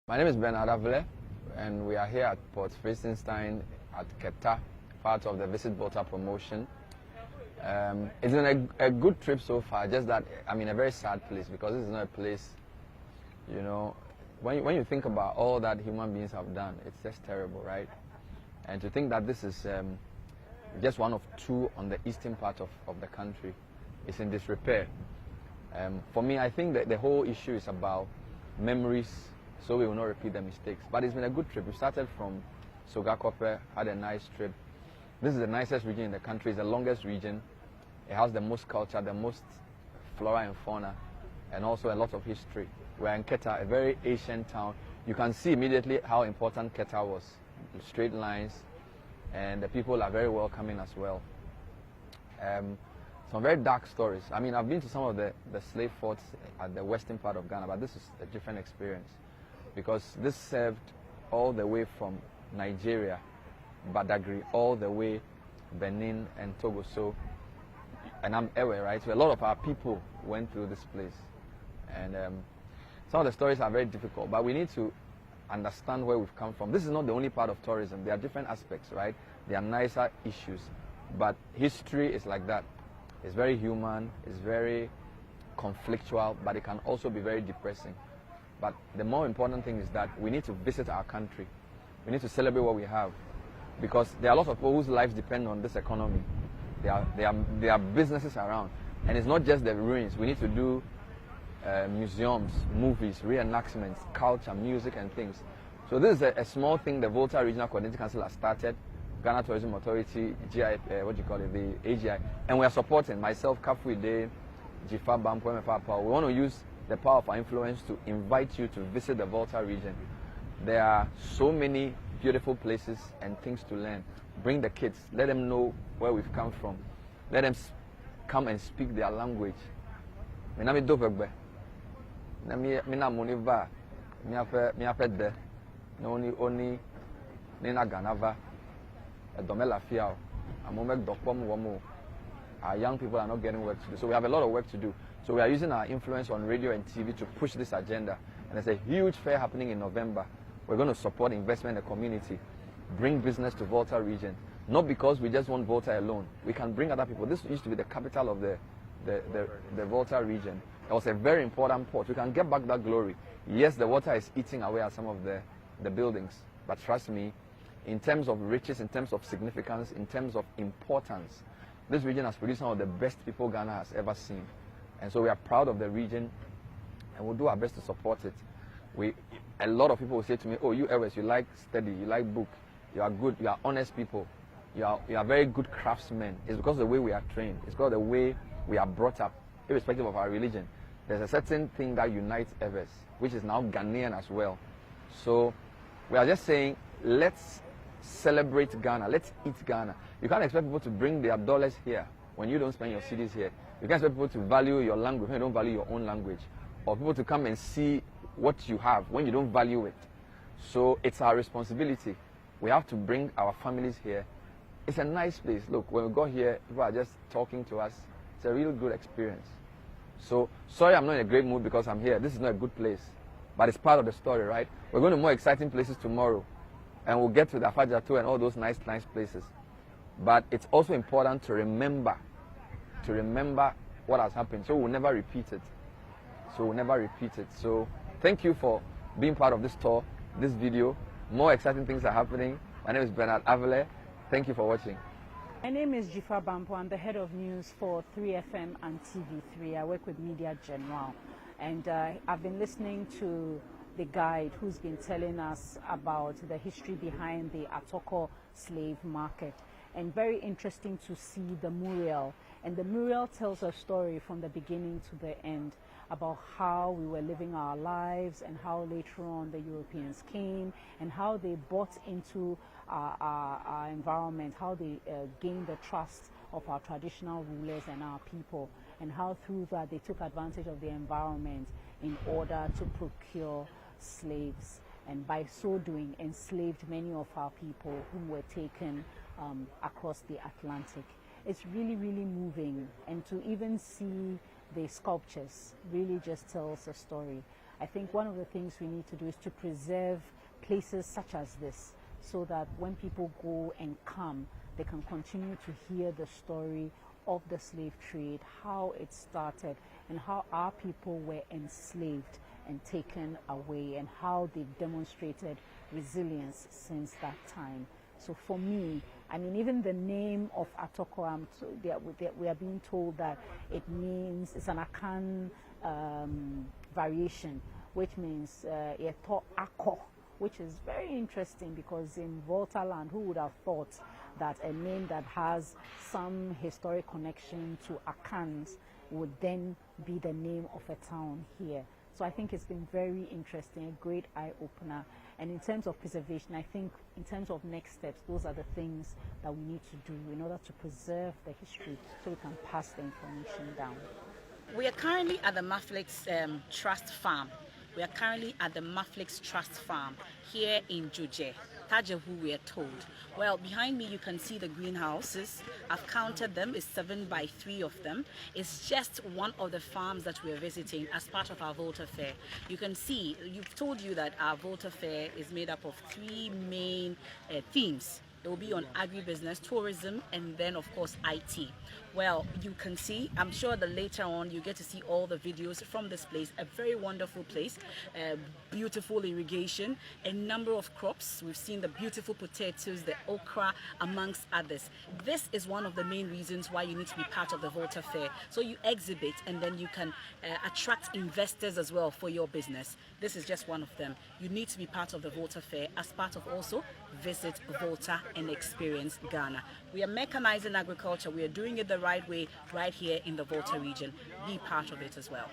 My name is Bernard, and we are here at Port Prezinston at Keta, part of the Visit Volta promotion. It's been a good trip so far, just that I'm in a very sad place because this is not a place, you know, when you think about all that human beings have done, it's just terrible, right? And to think that this is just one of two on the eastern part of the country is in disrepair. For me, I think that the whole issue is about memories, so we will not repeat the mistakes. But it's been a good trip. We started from Sogakope, had a nice trip. This is the nicest region in the country. It's the longest region. It has the most culture, the most flora and fauna, and also a lot of history. We're in Keta, a very ancient town. You can see immediately how important Keta was. Straight lines, and the people are very welcoming as well. Some very dark stories. I mean, I've been to some of the slave forts at the western part of Ghana, but this is a different experience because this served all the way from Nigeria, Badagry, all the way Benin and Togo. So, and I'm aware, right? So a lot of our people went through this place, and some of the stories are very difficult, but we need to understand where we've come from. This is not the only part of tourism. There are different aspects, right? There are nicer issues, but history is like that. It's very human, it's very conflictual, but it can also be very depressing. But the more important thing is that we need to visit our country. We need to celebrate what we have, because there are lots of people whose lives depend on this economy. There are businesses around, and it's not just the ruins. We need to do museums, movies, reenactments, culture, music, and things. So this is a small thing the Volta Regional Coordinating Council has started, Ghana Tourism Authority, GI, the AGI, and we are supporting myself, Kafuide, Jifa Bampo, MFA. We want to use the power of our influence to invite you to visit the Volta region. There are so many beautiful places and things to learn. Bring the kids, let them know where we've come from. Let them come and speak their language. Our young people are not getting work to do, so we have a lot of work to do. So we are using our influence on radio and TV to push this agenda. And there's a huge fair happening in November. We're going to support investment in the community, bring business to Volta region. Not because we just want Volta alone. We can bring other people. This used to be the capital of the Volta region. It was a very important port. We can get back that glory. Yes, the water is eating away at some of the buildings, but trust me, in terms of riches, in terms of significance, in terms of importance, this region has produced some of the best people Ghana has ever seen. And so we are proud of the region, and we'll do our best to support it. A lot of people will say to me, oh, you Ewes, you like study, you like book, you are good, you are honest people, you are very good craftsmen. It's because of the way we are trained. It's because of the way we are brought up, irrespective of our religion. There's a certain thing that unites Ewes, which is now Ghanaian as well. So we are just saying, let's celebrate Ghana. Let's eat Ghana. You can't expect people to bring their dollars here when you don't spend your cedis here. You can't expect people to value your language when you don't value your own language, or people to come and see what you have when you don't value it. So it's our responsibility. We have to bring our families here. It's a nice place. Look, when we got here, people are just talking to us. It's a real good experience. So sorry I'm not in a great mood because I'm here. This is not a good place, but it's part of the story, right? We're going to more exciting places tomorrow, and we'll get to the Afajato and all those nice places. But it's also important to remember what has happened, so we'll never repeat it. So thank you for being part of this tour, this video. More exciting things are happening. My name is Bernard Avile. Thank you for watching. My name is Jifa Bampo. I'm the head of news for 3FM and TV3. I work with Media General, and I've been listening to the guide who's been telling us about the history behind the Atoko slave market. And very interesting to see the mural. And the mural tells a story from the beginning to the end about how we were living our lives and how later on the Europeans came and how they bought into our environment, how they gained the trust of our traditional rulers and our people, and how through that they took advantage of the environment in order to procure slaves, and by so doing enslaved many of our people who were taken across the Atlantic. It's really, really moving, and to even see the sculptures really just tells a story. I think one of the things we need to do is to preserve places such as this, so that when people go and come, they can continue to hear the story of the slave trade, how it started, and how our people were enslaved and taken away, and how they've demonstrated resilience since that time. So for me, I mean, even the name of Atoko, we are being told that it means, it's an Akan variation, which means Eto Ako, which is very interesting, because in Volta land, who would have thought that a name that has some historic connection to Akans would then be the name of a town here. So I think it's been very interesting, a great eye-opener. And in terms of preservation, I think in terms of next steps, those are the things that we need to do in order to preserve the history, so we can pass the information down. We are currently at the Maflix Trust Farm. We are currently at the Maflix Trust Farm here in Juje, Tajahu, we are told. Well, behind me you can see the greenhouses. I've counted them, it's 7 by 3 of them. It's just one of the farms that we are visiting as part of our Volta Fair. You can see, you've told you that our Volta Fair is made up of 3 main themes. It will be on agribusiness, tourism, and then of course IT. Well, you can see, I'm sure that later on you get to see all the videos from this place. A very wonderful place, beautiful irrigation, a number of crops. We've seen the beautiful potatoes, the okra, amongst others. This is one of the main reasons why you need to be part of the Volta Fair. So you exhibit, and then you can attract investors as well for your business. This is just one of them. You need to be part of the Volta Fair as part of also Visit Volta and Experience Ghana. We are mechanizing agriculture. We are doing it the right way right here in the Volta region. Be part of it as well.